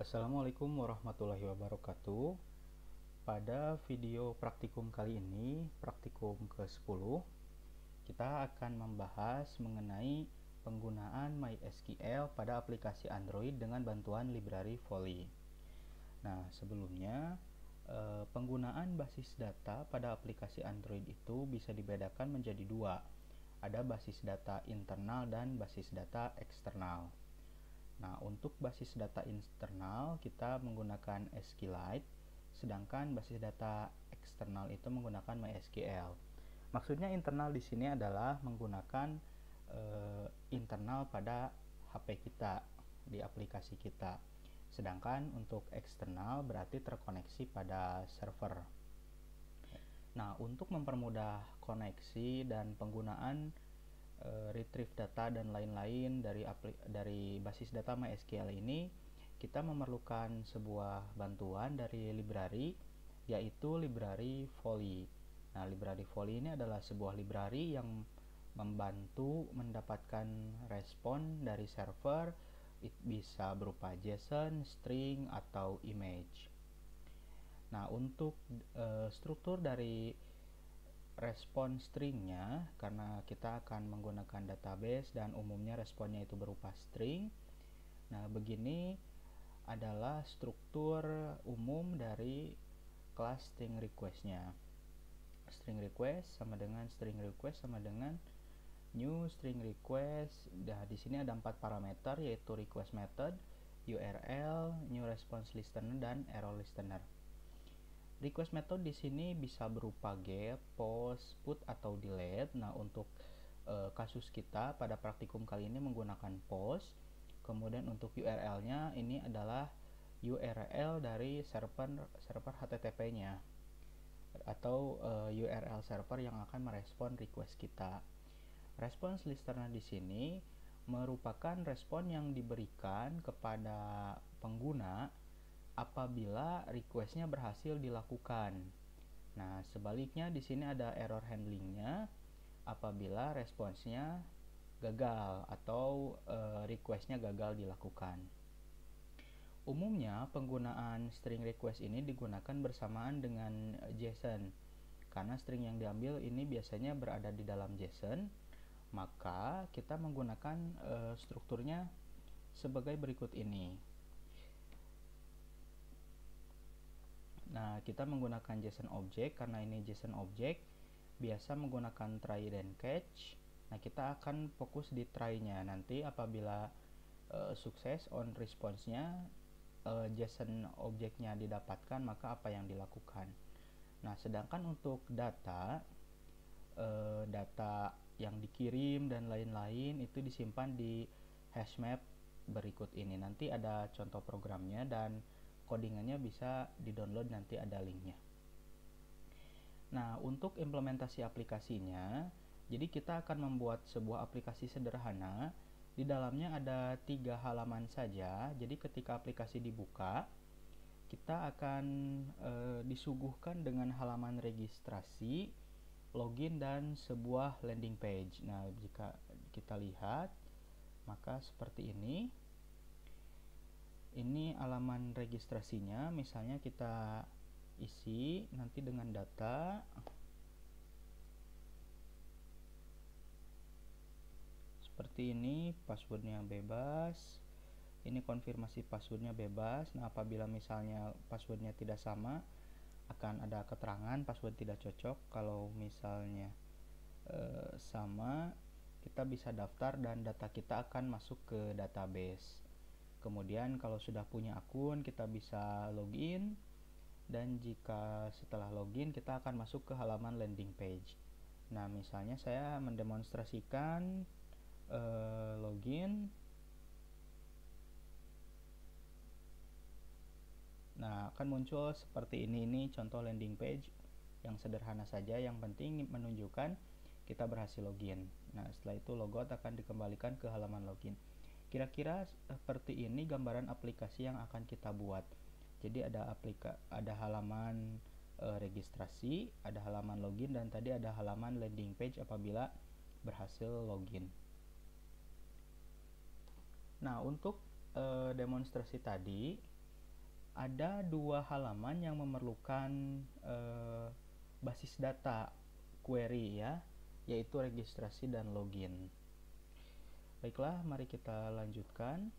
Assalamualaikum warahmatullahi wabarakatuh. Pada video praktikum kali ini, praktikum ke-10, kita akan membahas mengenai penggunaan MySQL pada aplikasi Android dengan bantuan library Volley. Nah, sebelumnya penggunaan basis data pada aplikasi Android itu bisa dibedakan menjadi dua. Ada basis data internal dan basis data eksternal. Nah, untuk basis data internal kita menggunakan SQLite, sedangkan basis data eksternal itu menggunakan MySQL. Maksudnya internal di sini adalah menggunakan internal pada HP kita di aplikasi kita. Sedangkan untuk eksternal berarti terkoneksi pada server. Nah, untuk mempermudah koneksi dan penggunaan retrieve data dan lain-lain dari basis data MySQL ini, kita memerlukan sebuah bantuan dari library, yaitu library Volley. Nah, library Volley ini adalah sebuah library yang membantu mendapatkan respon dari server, bisa berupa JSON, string, atau image. Nah, untuk struktur dari respon stringnya, karena kita akan menggunakan database dan umumnya responnya itu berupa string. Nah, begini adalah struktur umum dari kelas string request-nya. String request sama dengan new string request. Nah, di sini ada 4 parameter, yaitu request method, URL, new response listener, dan error listener. Request method di sini bisa berupa get, post, put, atau delete. Nah, untuk kasus kita pada praktikum kali ini menggunakan post. Kemudian untuk URL-nya ini adalah URL dari server HTTP-nya atau URL server yang akan merespon request kita. Response listener di sini merupakan respon yang diberikan kepada pengguna apabila requestnya berhasil dilakukan. Nah, sebaliknya di sini ada error handlingnya apabila responsnya gagal atau requestnya gagal dilakukan. Umumnya penggunaan string request ini digunakan bersamaan dengan JSON. Karena string yang diambil ini biasanya berada di dalam JSON, maka kita menggunakan strukturnya sebagai berikut ini. Nah, kita menggunakan JSON object karena ini JSON object biasa menggunakan try dan catch. Nah, kita akan fokus di try-nya. Nanti apabila sukses on response-nya, JSON object-nya didapatkan, maka apa yang dilakukan. Nah, sedangkan untuk data yang dikirim dan lain-lain itu disimpan di hashmap berikut ini. Nanti ada contoh programnya dan codingannya bisa di-download, nanti ada linknya. Nah, untuk implementasi aplikasinya, jadi kita akan membuat sebuah aplikasi sederhana. Di dalamnya ada 3 halaman saja. Jadi ketika aplikasi dibuka, kita akan disuguhkan dengan halaman registrasi, login, dan sebuah landing page. Nah, jika kita lihat, maka seperti ini. Ini halaman registrasinya, misalnya kita isi nanti dengan data. Seperti ini, passwordnya bebas. Ini konfirmasi passwordnya bebas. Nah, apabila misalnya passwordnya tidak sama, akan ada keterangan password tidak cocok. Kalau misalnya sama, kita bisa daftar dan data kita akan masuk ke database. Kemudian kalau sudah punya akun, kita bisa login, dan jika setelah login kita akan masuk ke halaman landing page. Nah, misalnya saya mendemonstrasikan login. Nah, akan muncul seperti ini contoh landing page yang sederhana saja, yang penting menunjukkan kita berhasil login. Nah, setelah itu logout akan dikembalikan ke halaman login. Kira-kira seperti ini gambaran aplikasi yang akan kita buat. Jadi ada halaman registrasi, ada halaman login, dan tadi ada halaman landing page apabila berhasil login. Nah, untuk demonstrasi tadi ada dua halaman yang memerlukan basis data query ya, yaitu registrasi dan login. Baiklah, mari kita lanjutkan.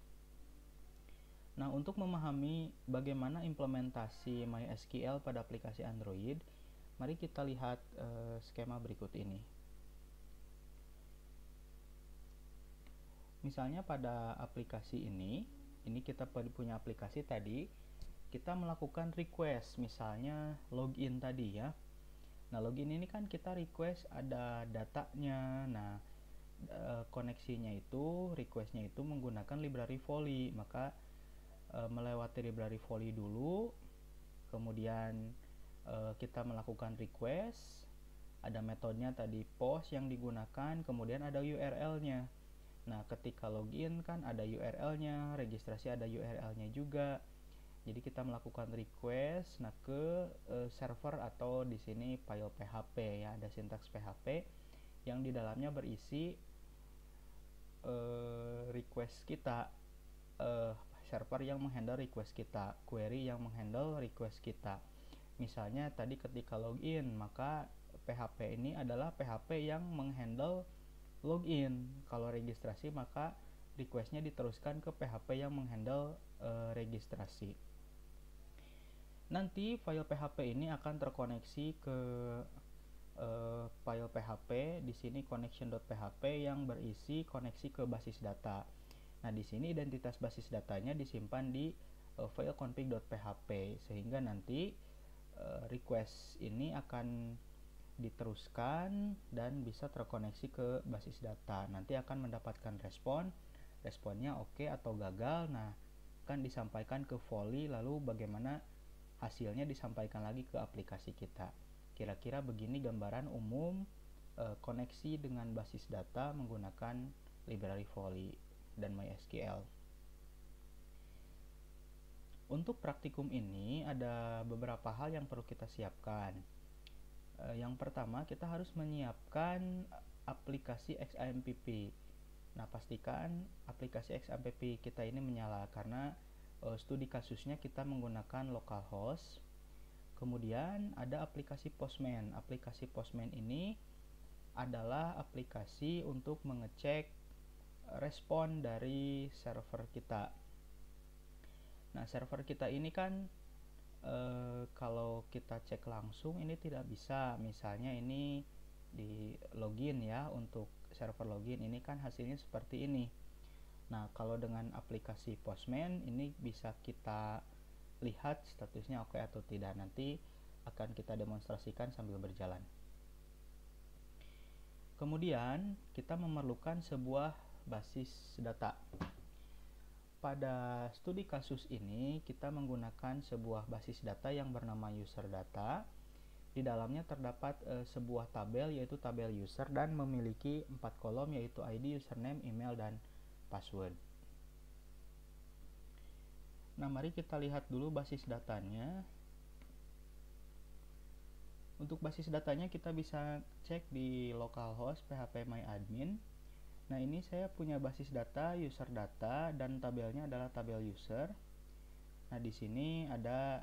Nah, untuk memahami bagaimana implementasi MySQL pada aplikasi Android, mari kita lihat skema berikut ini. Misalnya pada aplikasi ini kita punya aplikasi tadi, kita melakukan request, misalnya login tadi ya. Nah, login ini kan kita request ada datanya. Nah, koneksinya itu, requestnya itu menggunakan library Volley, maka melewati library Volley dulu, kemudian kita melakukan request, ada metodenya tadi post yang digunakan, kemudian ada URL-nya. Nah, ketika login kan ada URL-nya, registrasi ada URL-nya juga. Jadi kita melakukan request ke server atau di sini file PHP ya, ada sintaks PHP yang di dalamnya berisi request kita, server yang menghandle request kita, query yang menghandle request kita. Misalnya tadi ketika login, maka PHP ini adalah PHP yang menghandle login. Kalau registrasi, maka requestnya diteruskan ke PHP yang menghandle registrasi. Nanti file PHP ini akan terkoneksi ke file PHP di sini connection.php yang berisi koneksi ke basis data. Nah, di sini identitas basis datanya disimpan di file config.php, sehingga nanti request ini akan diteruskan dan bisa terkoneksi ke basis data. Nanti akan mendapatkan responnya oke atau gagal. Nah, akan disampaikan ke Volley, lalu bagaimana hasilnya disampaikan lagi ke aplikasi kita. Kira-kira begini gambaran umum koneksi dengan basis data menggunakan library Volley dan MySQL. Untuk praktikum ini ada beberapa hal yang perlu kita siapkan. Yang pertama, kita harus menyiapkan aplikasi XAMPP. Nah, pastikan aplikasi XAMPP kita ini menyala karena studi kasusnya kita menggunakan localhost. Kemudian ada aplikasi Postman. Aplikasi Postman ini adalah aplikasi untuk mengecek respon dari server kita. Nah, server kita ini kan kalau kita cek langsung ini tidak bisa. Misalnya ini di login ya, untuk server login ini kan hasilnya seperti ini. Nah, kalau dengan aplikasi Postman ini bisa kita lihat statusnya oke atau tidak. Nanti akan kita demonstrasikan sambil berjalan. Kemudian kita memerlukan sebuah basis data. Pada studi kasus ini kita menggunakan sebuah basis data yang bernama user data. Di dalamnya terdapat sebuah tabel, yaitu tabel user, dan memiliki 4 kolom, yaitu ID, username, email, dan password. Nah, mari kita lihat dulu basis datanya. Untuk basis datanya kita bisa cek di localhost phpMyAdmin. Nah, ini saya punya basis data user data dan tabelnya adalah tabel user. Nah, di sini ada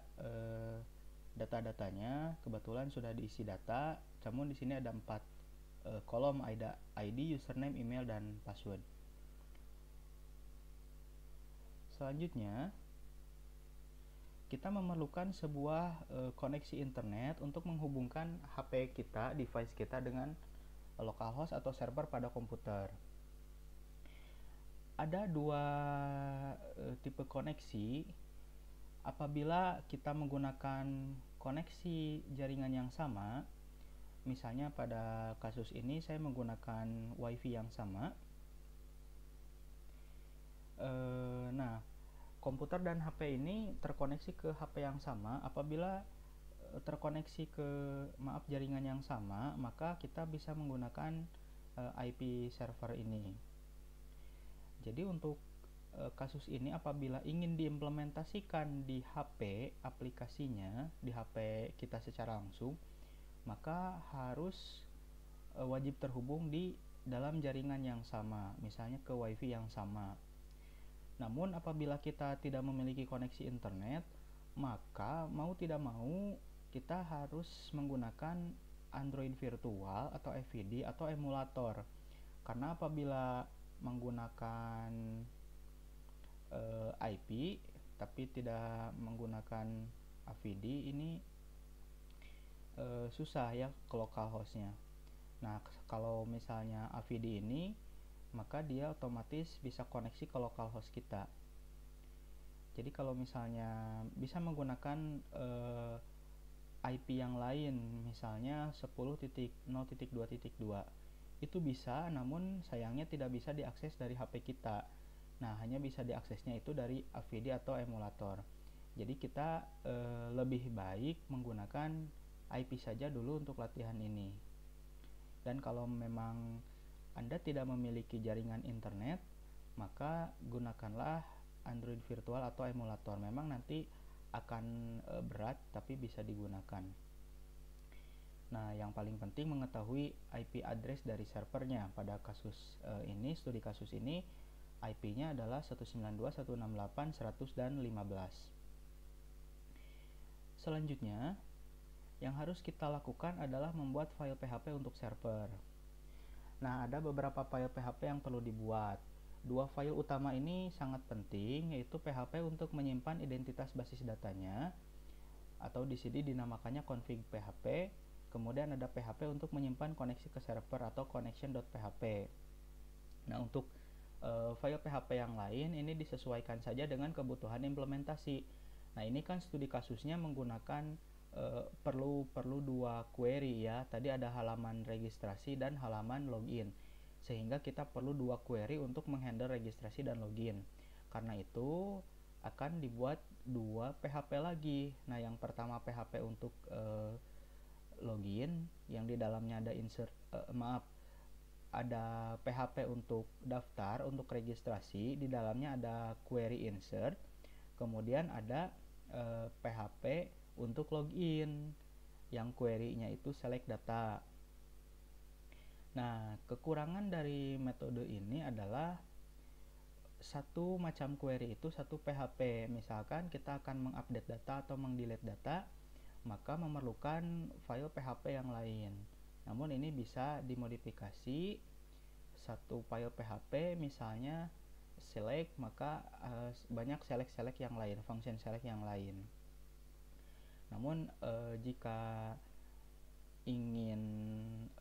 data-datanya, kebetulan sudah diisi data. Namun di sini ada 4 kolom, ada ID, username, email, dan password. Selanjutnya kita memerlukan sebuah koneksi internet untuk menghubungkan HP kita, device kita dengan localhost atau server pada komputer. Ada dua tipe koneksi. Apabila kita menggunakan koneksi jaringan yang sama, misalnya pada kasus ini saya menggunakan WiFi yang sama. Nah, komputer dan HP ini terkoneksi ke HP yang sama. Apabila terkoneksi ke jaringan yang sama, maka kita bisa menggunakan IP server ini. Jadi untuk kasus ini apabila ingin diimplementasikan di HP aplikasinya, di HP kita secara langsung, maka harus wajib terhubung di dalam jaringan yang sama, misalnya ke WiFi yang sama. Namun apabila kita tidak memiliki koneksi internet, maka mau tidak mau kita harus menggunakan Android virtual atau FVD atau emulator. Karena apabila menggunakan IP tapi tidak menggunakan AVD ini susah ya ke localhost-nya. Nah, kalau misalnya AVD ini, maka dia otomatis bisa koneksi ke localhost kita. Jadi kalau misalnya bisa menggunakan IP yang lain, misalnya 10.0.2.2, itu bisa, namun sayangnya tidak bisa diakses dari HP kita. Nah, hanya bisa diaksesnya itu dari AVD atau emulator. Jadi kita lebih baik menggunakan IP saja dulu untuk latihan ini. Dan kalau memang Anda tidak memiliki jaringan internet, maka gunakanlah Android virtual atau emulator. Memang nanti akan berat, tapi bisa digunakan. Nah, yang paling penting mengetahui IP address dari servernya. Pada kasus ini, studi kasus ini, IP-nya adalah 192.168.100 dan 15. Selanjutnya, yang harus kita lakukan adalah membuat file PHP untuk server. Nah, ada beberapa file PHP yang perlu dibuat. Dua file utama ini sangat penting, yaitu PHP untuk menyimpan identitas basis datanya, atau di sini dinamakannya config PHP. Kemudian ada PHP untuk menyimpan koneksi ke server atau connection.php. Nah, untuk file PHP yang lain ini disesuaikan saja dengan kebutuhan implementasi. Nah, ini kan studi kasusnya menggunakan perlu dua query ya. Tadi ada halaman registrasi dan halaman login. Sehingga kita perlu dua query untuk menghandle registrasi dan login. Karena itu akan dibuat dua PHP lagi. Nah, yang pertama PHP untuk login yang di dalamnya ada ada PHP untuk daftar, untuk registrasi, di dalamnya ada query insert. Kemudian ada PHP untuk login yang query-nya itu select data. Nah, kekurangan dari metode ini adalah satu macam query itu satu PHP. Misalkan kita akan mengupdate data atau mengdelete data, maka memerlukan file PHP yang lain. Namun ini bisa dimodifikasi. Satu file PHP misalnya select, maka banyak select yang lain, function select yang lain. Namun jika ingin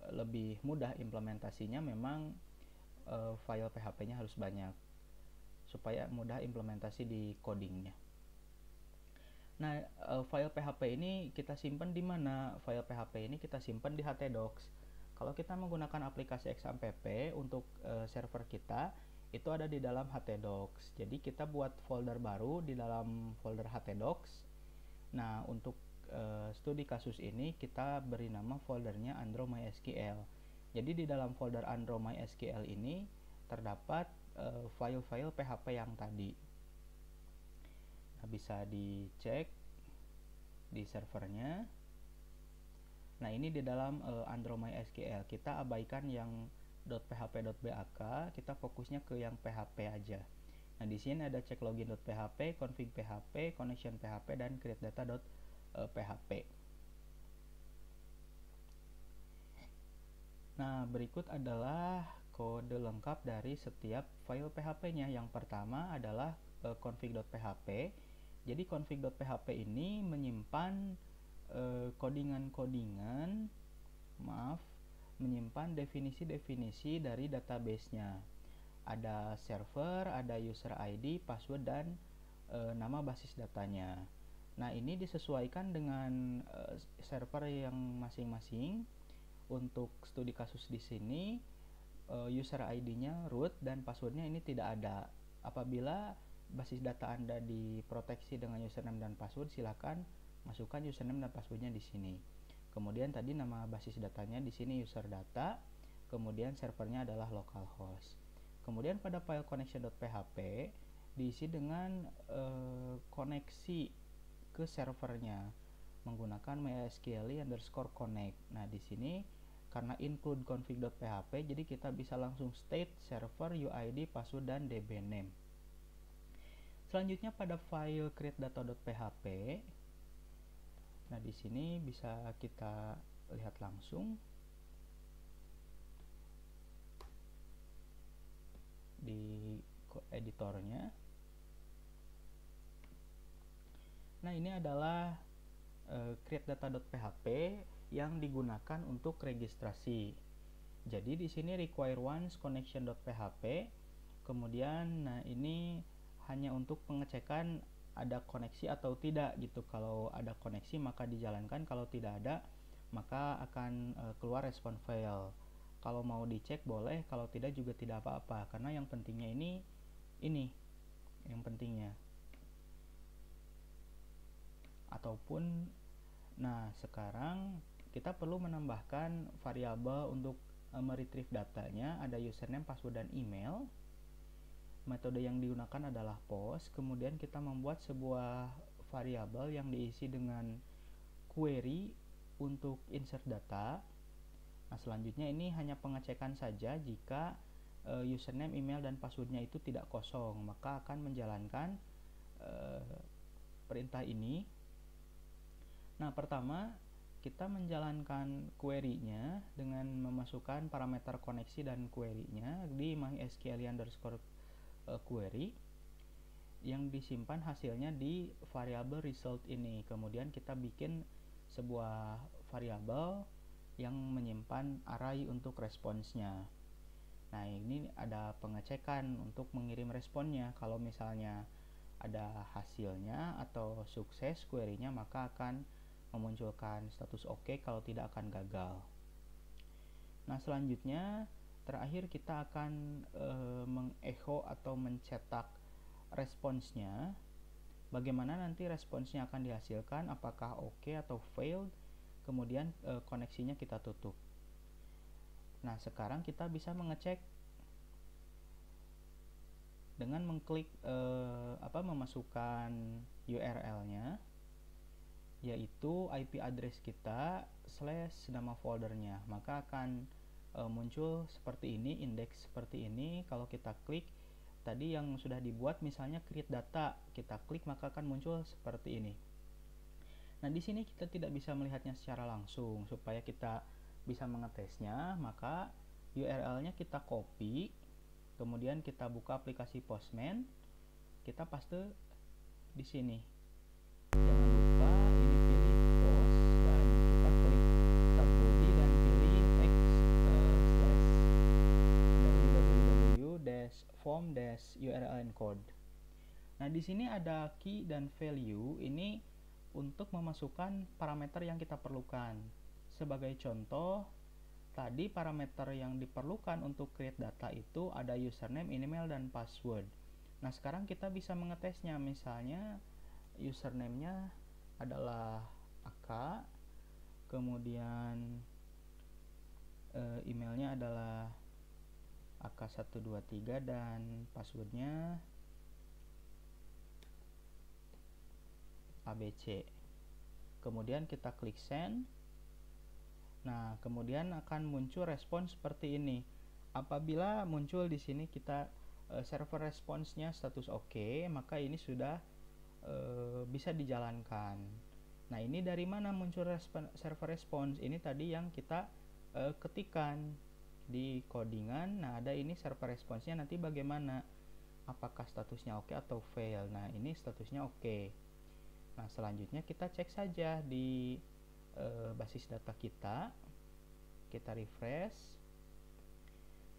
lebih mudah implementasinya, memang file PHP-nya harus banyak supaya mudah implementasi di codingnya. Nah, file PHP ini kita simpan di mana? File PHP ini kita simpan di htdocs. Kalau kita menggunakan aplikasi XAMPP untuk server kita, itu ada di dalam htdocs. Jadi kita buat folder baru di dalam folder htdocs. Nah, untuk studi kasus ini kita beri nama foldernya Andro-MySQL. Jadi di dalam folder Andro-MySQL ini terdapat file-file PHP yang tadi. Nah, bisa dicek di servernya. Nah, ini di dalam Andro-MySQL. Kita abaikan yang .php.bak, kita fokusnya ke yang PHP aja. Nah, di sini ada check login.php, config PHP, connection PHP, dan create data.php. Nah, berikut adalah kode lengkap dari setiap file PHP-nya. Yang pertama adalah config.php. Jadi config.php ini menyimpan menyimpan definisi-definisi dari database-nya. Ada server, ada user ID, password, dan nama basis datanya. Nah, ini disesuaikan dengan server yang masing-masing. Untuk studi kasus di sini, user ID-nya root dan passwordnya ini tidak ada. Apabila basis data Anda diproteksi dengan username dan password, silakan masukkan username dan passwordnya di sini. Kemudian tadi nama basis datanya di sini user data, kemudian servernya adalah localhost. Kemudian pada file connection.php diisi dengan koneksi ke servernya menggunakan mysqli_connect. Nah, di sini karena include config.php, jadi kita bisa langsung state server, UID, password, dan dbname. Selanjutnya pada file create_data.php. Nah, di sini bisa kita lihat langsung di editornya. Nah, ini adalah create_data.php yang digunakan untuk registrasi. Jadi di sini require once connection.php. Kemudian nah ini hanya untuk pengecekan ada koneksi atau tidak gitu. Kalau ada koneksi maka dijalankan, kalau tidak ada maka akan keluar respon fail. Kalau mau dicek boleh, kalau tidak juga tidak apa-apa, karena yang pentingnya ini yang pentingnya. Ataupun nah, sekarang kita perlu menambahkan variabel untuk meretrieve datanya. Ada username, password, dan email. Metode yang digunakan adalah post. Kemudian kita membuat sebuah variabel yang diisi dengan query untuk insert data. Nah, selanjutnya ini hanya pengecekan saja. Jika username, email, dan passwordnya itu tidak kosong, maka akan menjalankan perintah ini. Nah, pertama kita menjalankan query-nya dengan memasukkan parameter koneksi dan query-nya di mysqlian_query yang disimpan hasilnya di variabel result ini. Kemudian kita bikin sebuah variabel yang menyimpan array untuk responsnya. Nah, ini ada pengecekan untuk mengirim responnya. Kalau misalnya ada hasilnya atau sukses query-nya, maka akan memunculkan status oke, kalau tidak akan gagal. Nah, selanjutnya terakhir kita akan mengecho atau mencetak responsnya. Bagaimana nanti responsnya akan dihasilkan, apakah oke atau failed. Kemudian koneksinya kita tutup. Nah, sekarang kita bisa mengecek dengan mengklik memasukkan URL-nya, yaitu IP address kita / nama foldernya, maka akan muncul seperti ini, indeks seperti ini. Kalau kita klik tadi yang sudah dibuat, misalnya create data, kita klik maka akan muncul seperti ini. Nah, di sini kita tidak bisa melihatnya secara langsung. Supaya kita bisa mengetesnya, maka URL-nya kita copy, kemudian kita buka aplikasi Postman, kita paste di sini. Jangan lupa ini pilih post dan kita klik tab body dan pilih x/www-form-url encode. Nah, di sini ada key dan value, ini untuk memasukkan parameter yang kita perlukan. Sebagai contoh, tadi parameter yang diperlukan untuk create data itu ada username, email, dan password. Nah, sekarang kita bisa mengetesnya. Misalnya username-nya adalah AK, kemudian emailnya adalah AK123 dan passwordnya ABC. Kemudian kita klik send. Nah, kemudian akan muncul respon seperti ini. Apabila muncul di sini kita server responsnya status oke, maka ini sudah bisa dijalankan. Nah, ini dari mana muncul server response? Ini tadi yang kita ketikkan di codingan. Nah, ada ini server response-nya nanti bagaimana? Apakah statusnya oke atau fail? Nah, ini statusnya oke. Nah, selanjutnya kita cek saja di basis data kita refresh.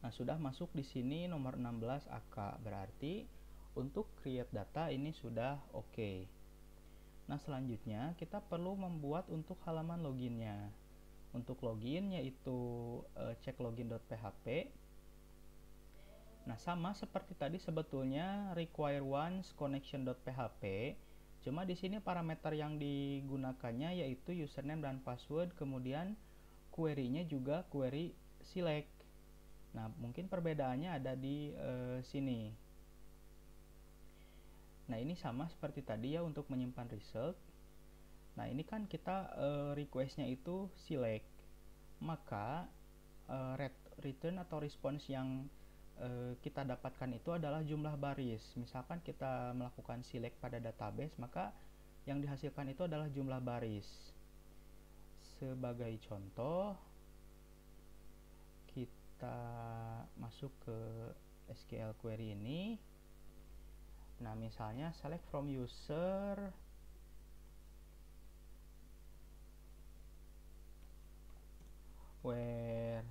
Nah, sudah masuk di sini nomor 16 AK, berarti untuk create data ini sudah oke. Nah, selanjutnya kita perlu membuat untuk halaman loginnya. Untuk login yaitu cek login.php. Nah, sama seperti tadi sebetulnya require once connection.php. Cuma di sini parameter yang digunakannya yaitu username dan password, kemudian query-nya juga query select. Nah, mungkin perbedaannya ada di sini. Nah, ini sama seperti tadi ya untuk menyimpan result. Nah, ini kan kita request-nya itu select. Maka return atau response yang kita dapatkan itu adalah jumlah baris. Misalkan kita melakukan select pada database, maka yang dihasilkan itu adalah jumlah baris. Sebagai contoh, kita masuk ke SQL query ini. Nah, misalnya select from user where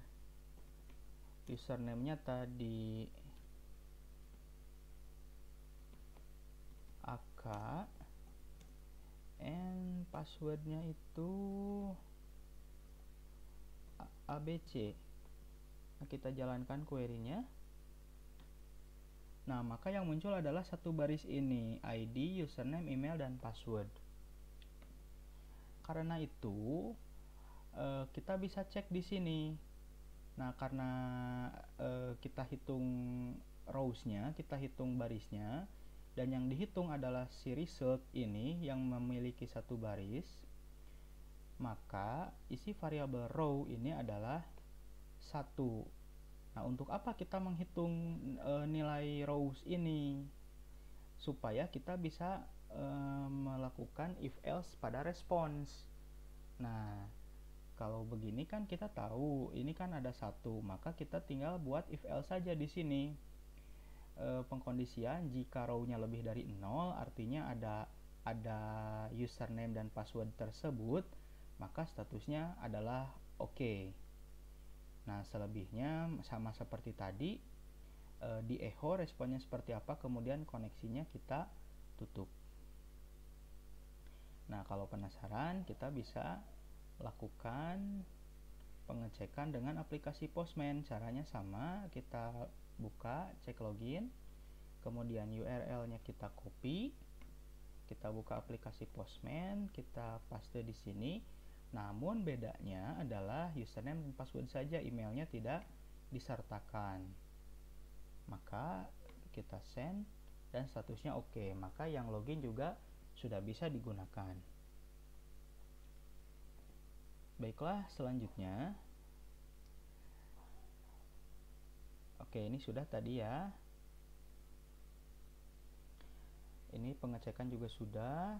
username-nya tadi AK and password-nya itu ABC. Nah, kita jalankan query-nya. Nah, maka yang muncul adalah satu baris ini, ID, username, email, dan password. Karena itu, kita bisa cek di sini. Nah, karena kita hitung rows-nya, kita hitung barisnya, dan yang dihitung adalah si result ini yang memiliki satu baris, maka isi variabel row ini adalah 1. Nah, untuk apa kita menghitung nilai rows ini? Supaya kita bisa melakukan if else pada response. Nah, kalau begini kan kita tahu ini kan ada 1, maka kita tinggal buat if else saja di sini. Pengkondisian jika row-nya lebih dari 0, artinya ada username dan password tersebut, maka statusnya adalah oke. Nah, selebihnya sama seperti tadi, di echo responnya seperti apa, kemudian koneksinya kita tutup. Nah, kalau penasaran, kita bisa lakukan pengecekan dengan aplikasi Postman. Caranya sama, kita buka, cek login, kemudian URL-nya kita copy, kita buka aplikasi Postman, kita paste di sini. Namun bedanya adalah username dan password saja, emailnya tidak disertakan. Maka kita send dan statusnya oke. Maka yang login juga sudah bisa digunakan. Baiklah, selanjutnya. Oke, ini sudah tadi ya. Ini pengecekan juga sudah.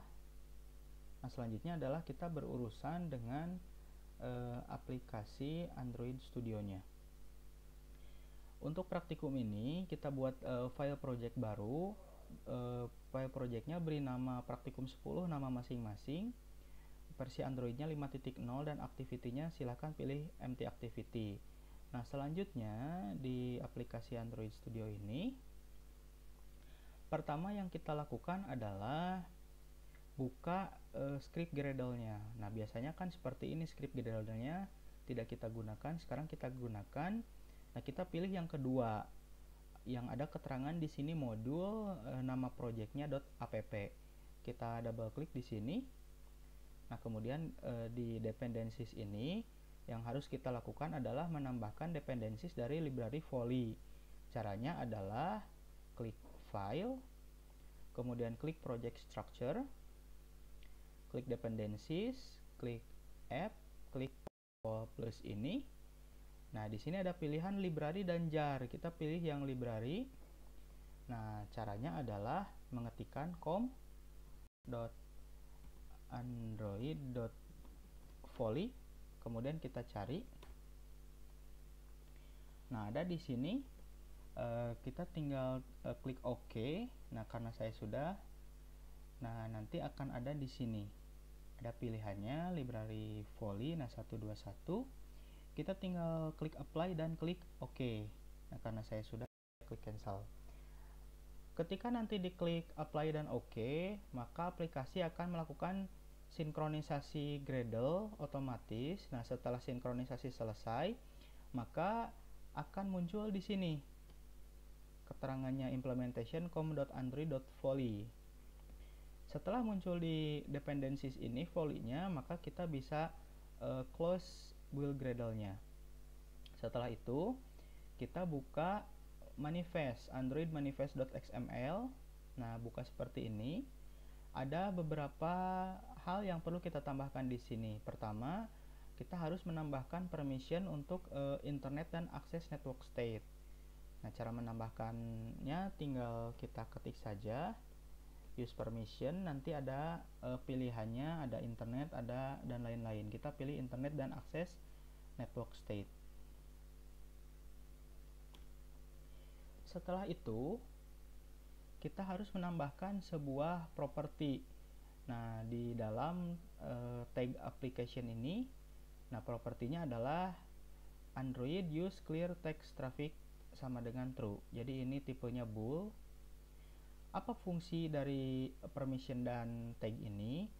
Nah, selanjutnya adalah kita berurusan dengan aplikasi Android Studio-nya. Untuk praktikum ini kita buat file project baru. File projectnya beri nama praktikum 10, nama masing-masing. Versi Android-nya 5.0 dan activity-nya silahkan pilih empty activity. Nah, selanjutnya di aplikasi Android Studio ini, pertama yang kita lakukan adalah buka script Gradle-nya. Nah, biasanya kan seperti ini script Gradle-nya tidak kita gunakan, sekarang kita gunakan. Nah, kita pilih yang kedua, yang ada keterangan di sini modul nama projectnya .app. Kita double klik di sini. Nah, kemudian di dependencies ini yang harus kita lakukan adalah menambahkan dependencies dari library Volley. Caranya adalah klik file, kemudian klik project structure, klik dependencies, klik app, klik plus ini. Nah, di sini ada pilihan library dan jar. Kita pilih yang library. Nah, caranya adalah mengetikkan com.android.volley, kemudian kita cari. Nah, ada di sini. Kita tinggal klik OK. Nah, karena saya sudah. Nah, nanti akan ada di sini. Ada pilihannya library Volley. Nah, 121. Kita tinggal klik apply dan klik OK. Nah, karena saya sudah, klik cancel. Ketika nanti diklik apply dan OK, maka aplikasi akan melakukan sinkronisasi Gradle otomatis. Nah, setelah sinkronisasi selesai, maka akan muncul di sini keterangannya implementation com.android.volley. Setelah muncul di dependencies ini Volley-nya, maka kita bisa close build Gradle-nya. Setelah itu kita buka manifest, Android manifest.xml. Nah, buka seperti ini. Ada beberapa hal yang perlu kita tambahkan di sini. Pertama, kita harus menambahkan permission untuk internet dan akses network state. Nah, cara menambahkannya tinggal kita ketik saja use permission, nanti ada pilihannya, ada internet, ada dan lain-lain. Kita pilih internet dan akses network state. Setelah itu kita harus menambahkan sebuah properti. Nah, di dalam tag application ini, nah propertinya adalah Android use clear text traffic sama dengan true. Jadi ini tipenya bool. Apa fungsi dari permission dan tag ini?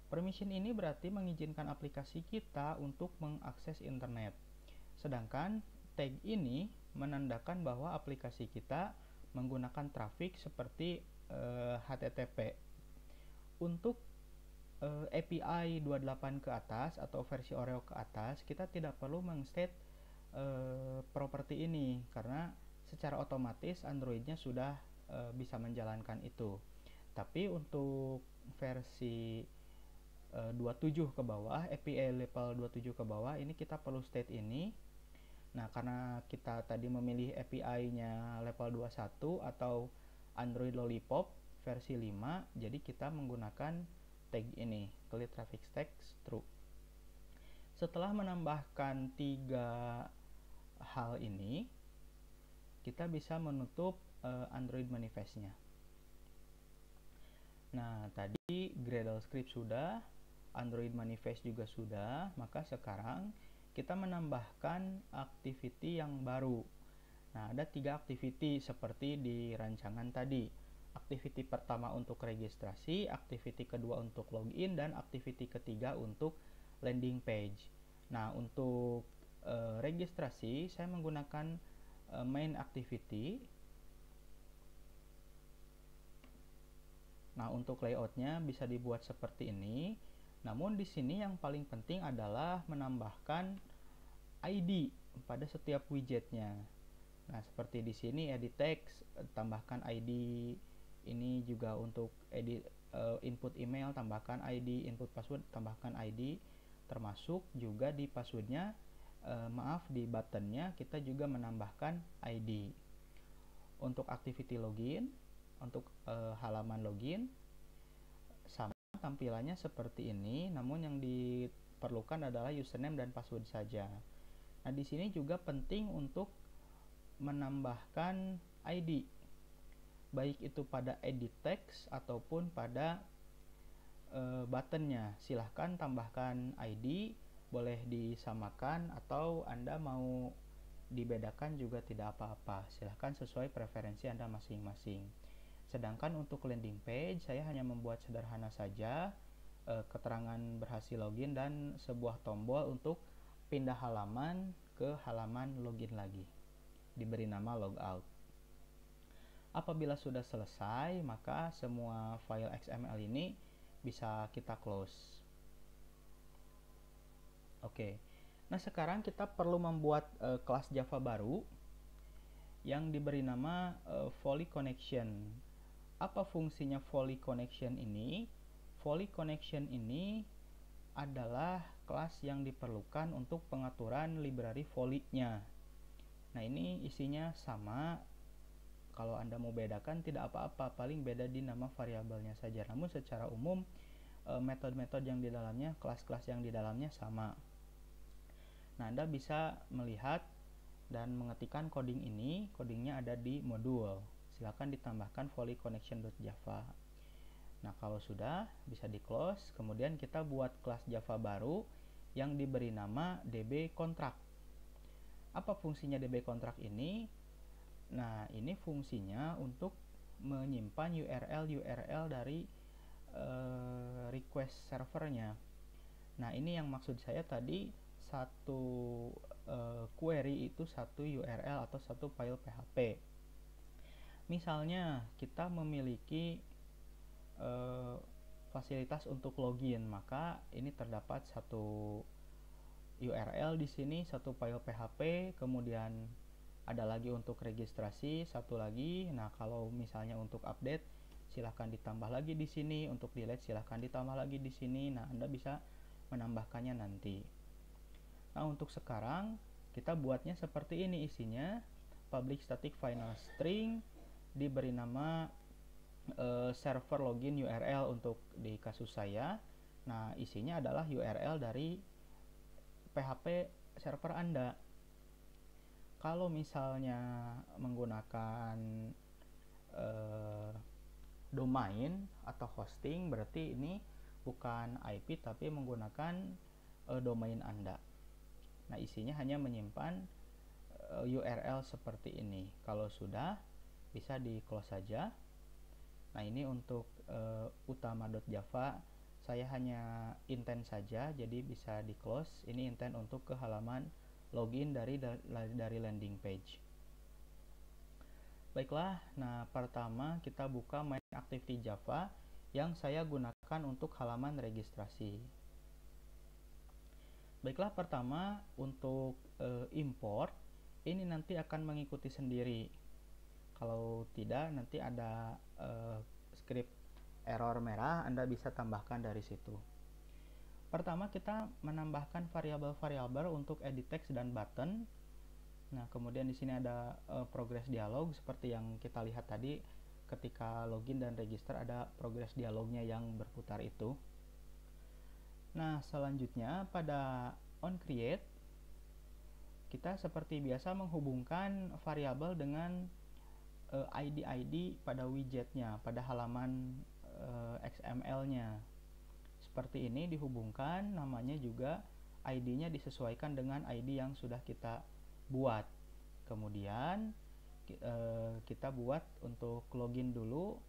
Permission ini berarti mengizinkan aplikasi kita untuk mengakses internet. Sedangkan tag ini menandakan bahwa aplikasi kita menggunakan traffic seperti HTTP. Untuk API 28 ke atas atau versi Oreo ke atas, kita tidak perlu mengstate properti ini karena secara otomatis Androidnya sudah bisa menjalankan itu. Tapi untuk versi 27 ke bawah, API level 27 ke bawah, ini kita perlu state ini. Nah, karena kita tadi memilih API-nya level 21 atau Android Lollipop versi 5, jadi kita menggunakan tag ini, clear traffic text true. Setelah menambahkan 3 hal ini, kita bisa menutup Android manifest-nya. Nah, tadi Gradle script sudah, Android manifest juga sudah, maka sekarang kita menambahkan activity yang baru. Nah, ada 3 activity seperti di rancangan tadi. Activity pertama untuk registrasi, activity kedua untuk login, dan activity ketiga untuk landing page. Nah, untuk registrasi saya menggunakan main activity. Nah, untuk layoutnya bisa dibuat seperti ini. Namun di sini yang paling penting adalah menambahkan ID pada setiap widgetnya. Nah, seperti di sini edit text, tambahkan ID. Ini juga untuk edit input email, tambahkan ID, input password, tambahkan ID. Termasuk juga di passwordnya, di buttonnya kita juga menambahkan ID. Untuk activity login, untuk halaman login, sama tampilannya seperti ini, namun yang diperlukan adalah username dan password saja. Nah, di sini juga penting untuk menambahkan ID, baik itu pada edit text ataupun pada buttonnya. Silahkan tambahkan ID, boleh disamakan atau Anda mau dibedakan juga tidak apa-apa. Silahkan sesuai preferensi Anda masing-masing. Sedangkan untuk landing page, saya hanya membuat sederhana saja, keterangan berhasil login dan sebuah tombol untuk pindah halaman ke halaman login lagi, diberi nama logout. Apabila sudah selesai, maka semua file XML ini bisa kita close. Oke. Nah, sekarang kita perlu membuat kelas Java baru yang diberi nama Volley Connection. Apa fungsinya Volley Connection ini? Volley Connection ini adalah kelas yang diperlukan untuk pengaturan library Volley-nya. Nah, ini isinya sama. Kalau Anda mau bedakan tidak apa-apa, paling beda di nama variabelnya saja. Namun secara umum metode-metode yang di dalamnya, kelas-kelas yang di dalamnya sama. Nah, Anda bisa melihat dan mengetikkan coding ini. Codingnya ada di modul. Silakan ditambahkan volley connection.java. Nah, kalau sudah bisa di close. Kemudian kita buat kelas Java baru yang diberi nama DB contract. Apa fungsinya DB contract ini? Nah, ini fungsinya untuk menyimpan URL dari request servernya. Nah, ini yang maksud saya tadi, satu query itu satu URL atau satu file PHP. Misalnya kita memiliki fasilitas untuk login, maka ini terdapat satu URL di sini, satu file PHP, kemudian ada lagi untuk registrasi, satu lagi. Nah, kalau misalnya untuk update, silahkan ditambah lagi di sini, untuk delete silahkan ditambah lagi di sini. Nah, Anda bisa menambahkannya nanti. Nah, untuk sekarang kita buatnya seperti ini isinya. public static final string, diberi nama server login URL untuk di kasus saya. Nah, isinya adalah URL dari PHP server Anda. Kalau misalnya menggunakan domain atau hosting, berarti ini bukan IP tapi menggunakan domain Anda. Nah, isinya hanya menyimpan URL seperti ini. Kalau sudah, bisa di close saja. Nah, ini untuk utama.java saya hanya intent saja, jadi bisa di close. Ini intent untuk ke halaman login dari landing page. Baiklah, nah pertama kita buka main activity Java yang saya gunakan untuk halaman registrasi. Baiklah, pertama untuk import, ini nanti akan mengikuti sendiri. Kalau tidak, nanti ada script error merah, Anda bisa tambahkan dari situ. Pertama, kita menambahkan variabel-variabel untuk edit text dan button. Nah, kemudian di sini ada progress dialog seperti yang kita lihat tadi ketika login dan register, ada progress dialognya yang berputar itu. Nah, selanjutnya pada onCreate kita seperti biasa menghubungkan variabel dengan ID pada widgetnya, pada halaman XML-nya. Seperti ini dihubungkan, namanya juga ID-nya disesuaikan dengan ID yang sudah kita buat. Kemudian kita buat untuk login dulu.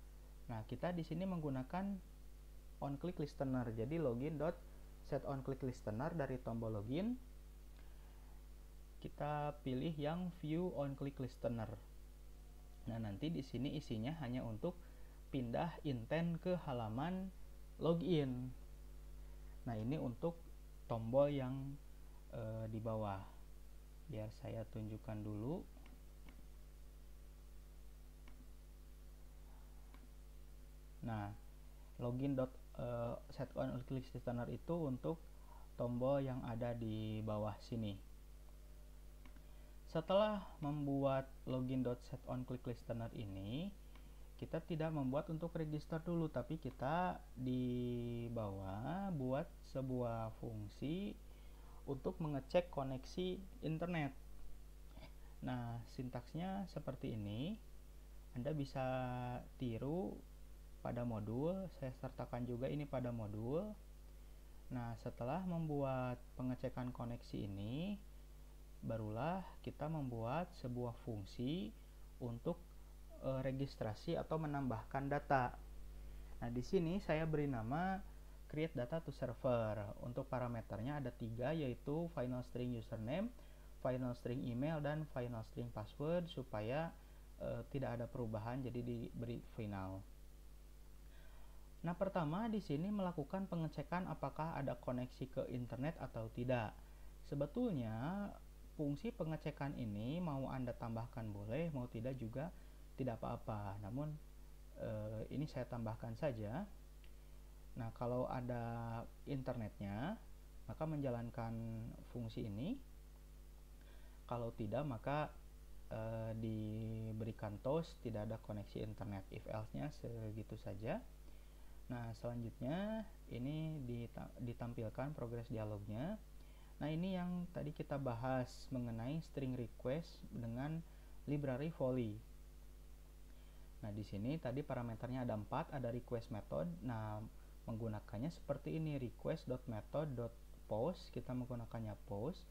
Nah, kita di sini menggunakan onClick listener. Jadi login.setOnClickListener dari tombol login. Kita pilih yang view onClick listener. Nah, nanti di sini isinya hanya untuk pindah intent ke halaman login. Nah, ini untuk tombol yang di bawah. Biar saya tunjukkan dulu. Nah, login.setOnClickListener itu untuk tombol yang ada di bawah sini. Setelah membuat login.setOnClickListener ini, kita tidak membuat untuk register dulu, tapi kita di bawah buat sebuah fungsi untuk mengecek koneksi internet. Nah, sintaksnya seperti ini. Anda bisa tiru pada modul, saya sertakan juga ini pada modul. Nah, setelah membuat pengecekan koneksi ini, barulah kita membuat sebuah fungsi untuk registrasi atau menambahkan data. Nah, di sini saya beri nama create data to server. Untuk parameternya ada 3, yaitu final string username, final string email, dan final string password, supaya tidak ada perubahan, jadi diberi final. Nah, pertama di sini melakukan pengecekan apakah ada koneksi ke internet atau tidak. Sebetulnya fungsi pengecekan ini mau Anda tambahkan boleh, mau tidak juga tidak apa-apa. Namun ini saya tambahkan saja. Nah, kalau ada internetnya, maka menjalankan fungsi ini. Kalau tidak, maka diberikan toast, tidak ada koneksi internet. If else-nya segitu saja. Nah, selanjutnya ini ditampilkan progress dialognya. Nah, ini yang tadi kita bahas mengenai string request dengan library volley. Nah, di sini tadi parameternya ada 4, ada request method. Nah, menggunakannya seperti ini, request.method.post, kita menggunakannya post.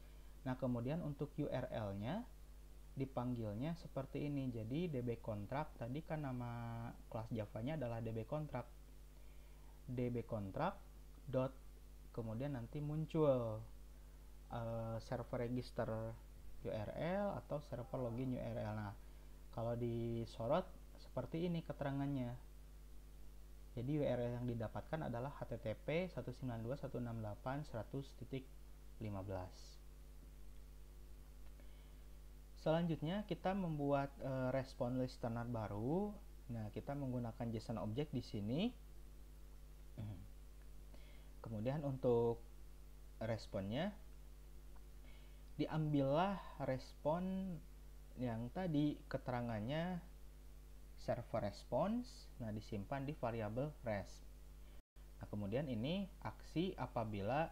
Nah, kemudian untuk URL-nya dipanggilnya seperti ini. Jadi dbContract, tadi kan nama kelas Java-nya adalah dbContract. dbContract dot, kemudian nanti muncul server register URL atau server login URL. Nah, kalau disorot seperti ini keterangannya. Jadi URL yang didapatkan adalah http 192.168.100.15. Selanjutnya kita membuat response listener baru. Nah, kita menggunakan JSON object di sini. Kemudian untuk responnya, diambillah respon yang tadi keterangannya server response, nah disimpan di variabel res. Nah, kemudian ini aksi apabila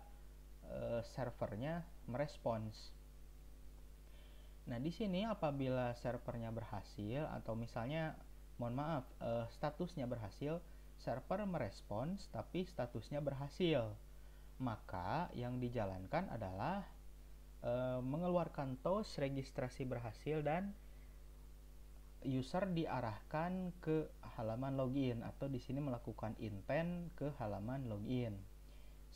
servernya merespons. Nah, di sini apabila servernya berhasil atau misalnya mohon maaf, statusnya berhasil, server merespons tapi statusnya berhasil, maka yang dijalankan adalah mengeluarkan toast registrasi berhasil dan user diarahkan ke halaman login atau di sini melakukan intent ke halaman login.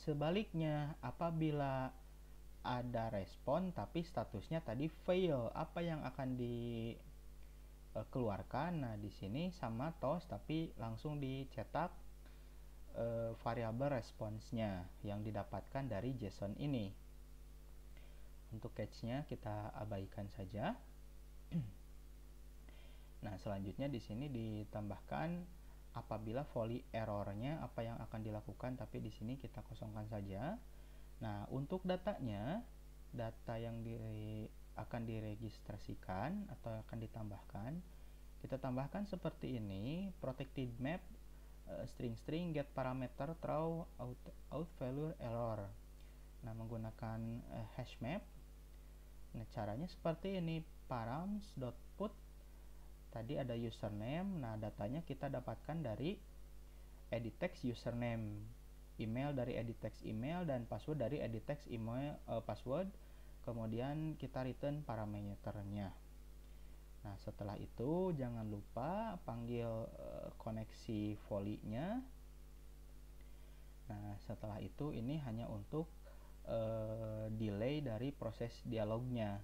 Sebaliknya, apabila ada respon tapi statusnya tadi fail, apa yang akan dikeluarkan? Nah, di sini sama toast tapi langsung dicetak variabel responsnya yang didapatkan dari JSON ini. Untuk catch-nya kita abaikan saja. Nah, selanjutnya di sini ditambahkan apabila volley errornya apa yang akan dilakukan, tapi di sini kita kosongkan saja. Nah, untuk datanya, data yang akan diregistrasikan atau akan ditambahkan, kita tambahkan seperti ini: protected map, string get parameter throw out value error. Nah, menggunakan hash map. Nah, caranya seperti ini: params.put, tadi ada username. Nah, datanya kita dapatkan dari edit text username, email dari edit text email, dan password dari edit text email password. Kemudian kita return parameternya. Nah, setelah itu jangan lupa panggil koneksi volley-nya. Nah, setelah itu ini hanya untuk delay dari proses dialognya.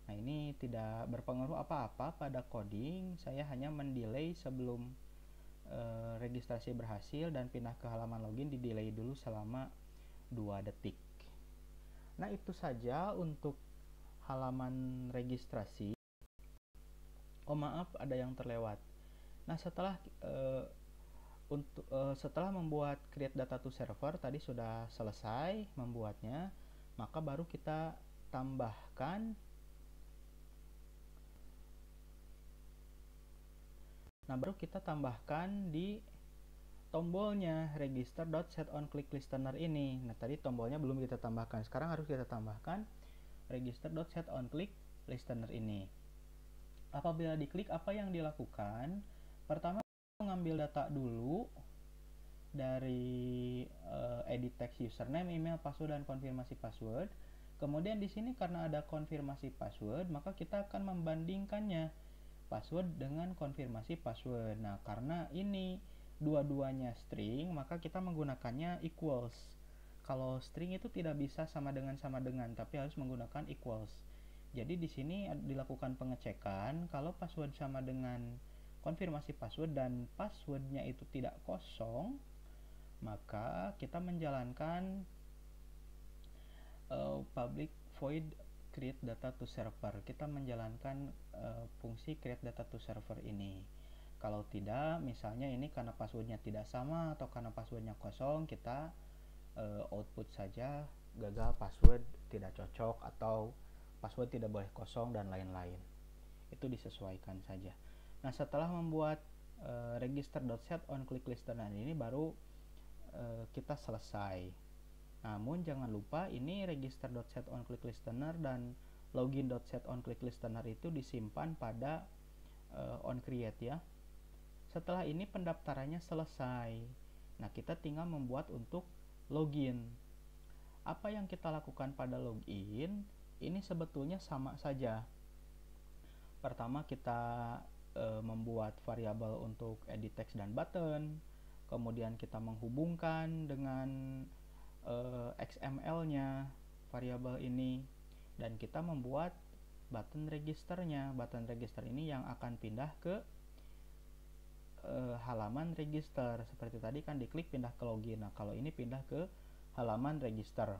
Nah, ini tidak berpengaruh apa-apa pada coding. Saya hanya mendelay sebelum registrasi berhasil dan pindah ke halaman login, di delay dulu selama 2 detik. Nah, itu saja untuk halaman registrasi. Oh maaf, ada yang terlewat. Nah, setelah membuat create data to server tadi sudah selesai membuatnya, maka baru kita tambahkan. Nah, baru kita tambahkan di tombolnya register.setOnClickListener ini. Nah, tadi tombolnya belum kita tambahkan. Sekarang harus kita tambahkan register.setOnClickListener ini. Apabila diklik, apa yang dilakukan? Pertama, mengambil data dulu dari edit text username, email, password, dan konfirmasi password. Kemudian di sini karena ada konfirmasi password, maka kita akan membandingkannya password dengan konfirmasi password. Nah, karena ini dua-duanya string, maka kita menggunakannya equals. Kalau string itu tidak bisa sama dengan, tapi harus menggunakan equals. Jadi di sini dilakukan pengecekan kalau password sama dengan konfirmasi password dan passwordnya itu tidak kosong, maka kita menjalankan public void create data to server. Kita menjalankan fungsi create data to server ini. Kalau tidak, misalnya ini karena passwordnya tidak sama atau karena passwordnya kosong, kita output saja gagal password, tidak cocok, atau password tidak boleh kosong, dan lain-lain. Itu disesuaikan saja. Nah, setelah membuat register.setOnClickListener ini baru kita selesai. Namun jangan lupa ini register.setOnClickListener dan login.setOnClickListener itu disimpan pada onCreate ya. Setelah ini pendaftarannya selesai. Nah, kita tinggal membuat untuk login. Apa yang kita lakukan pada login ini sebetulnya sama saja. Pertama, kita membuat variabel untuk edit text dan button. Kemudian kita menghubungkan dengan XML-nya variabel ini, dan kita membuat button registernya. Button register ini yang akan pindah ke halaman register. Seperti tadi kan diklik pindah ke login. Nah, kalau ini pindah ke halaman register.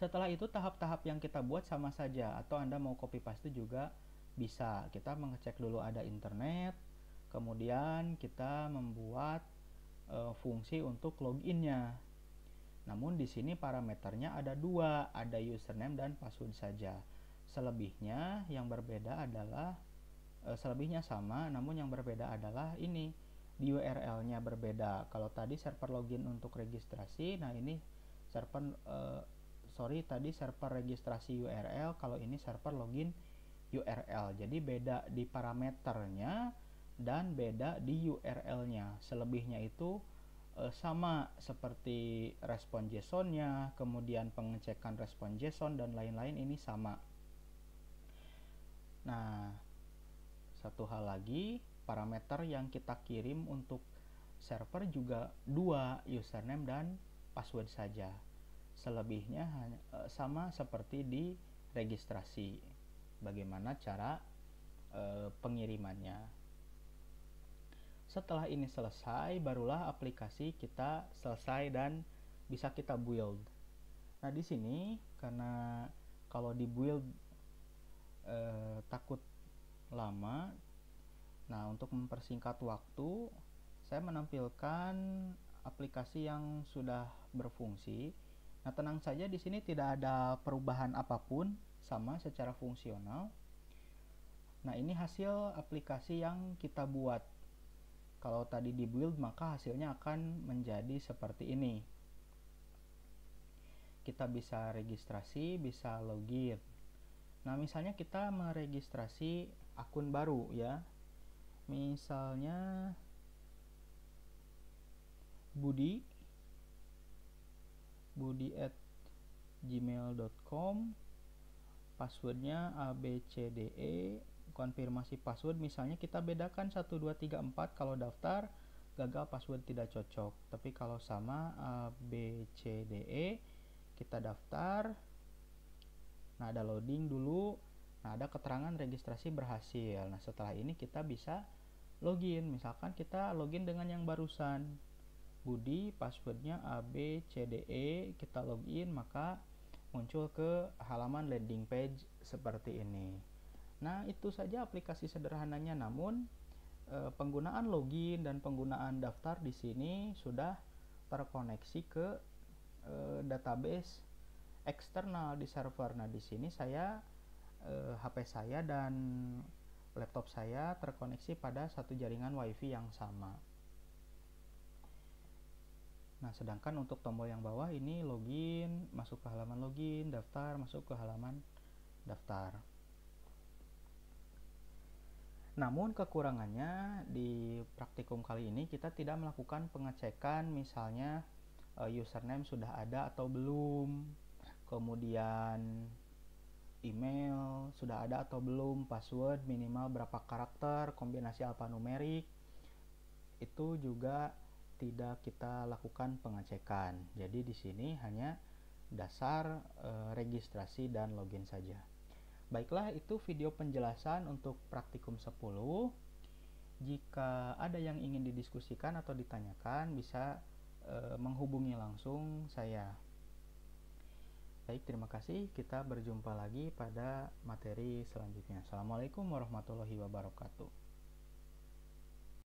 Setelah itu tahap-tahap yang kita buat sama saja, atau Anda mau copy paste juga bisa. Kita mengecek dulu ada internet, kemudian kita membuat fungsi untuk loginnya. Namun di sini parameternya ada 2, ada username dan password saja. Selebihnya yang berbeda adalah selebihnya sama, namun yang berbeda adalah ini di URL-nya berbeda. Kalau tadi server login untuk registrasi, nah ini tadi server registrasi URL, kalau ini server login URL. Jadi beda di parameternya dan beda di URL-nya. Selebihnya itu sama seperti respon JSON-nya, kemudian pengecekan respon JSON dan lain-lain ini sama. Nah, satu hal lagi, parameter yang kita kirim untuk server juga 2, username dan password saja. Selebihnya sama seperti di registrasi. Bagaimana cara pengirimannya. Setelah ini selesai, barulah aplikasi kita selesai dan bisa kita build. Nah, di sini karena kalau di build takut lama, nah untuk mempersingkat waktu, saya menampilkan aplikasi yang sudah berfungsi. Nah, tenang saja, di sini tidak ada perubahan apapun, sama secara fungsional. Nah, ini hasil aplikasi yang kita buat. Kalau tadi di build, maka hasilnya akan menjadi seperti ini. Kita bisa registrasi, bisa login. Nah, misalnya kita meregistrasi akun baru ya. Misalnya Budi @gmail.com, passwordnya abcde, konfirmasi password misalnya kita bedakan 1 2 3 4, kalau daftar gagal password tidak cocok, tapi kalau sama abcde kita daftar. Nah, ada loading dulu. Nah, ada keterangan registrasi berhasil. Nah, setelah ini kita bisa login. Misalkan kita login dengan yang barusan, Budi, passwordnya abcde, kita login, maka muncul ke halaman landing page seperti ini. Nah, itu saja aplikasi sederhananya, namun penggunaan login dan penggunaan daftar di sini sudah terkoneksi ke database eksternal di server. Nah, di sini saya HP saya dan laptop saya terkoneksi pada satu jaringan WiFi yang sama. Nah, sedangkan untuk tombol yang bawah ini login, masuk ke halaman login, daftar, masuk ke halaman daftar. Namun kekurangannya di praktikum kali ini kita tidak melakukan pengecekan misalnya username sudah ada atau belum, kemudian email sudah ada atau belum, password minimal berapa karakter, kombinasi alfanumerik, itu juga tidak kita lakukan pengecekan. Jadi di sini hanya dasar registrasi dan login saja. Baiklah, itu video penjelasan untuk praktikum 10. Jika ada yang ingin didiskusikan atau ditanyakan, bisa menghubungi langsung saya. Baik, terima kasih. Kita berjumpa lagi pada materi selanjutnya. Assalamualaikum warahmatullahi wabarakatuh.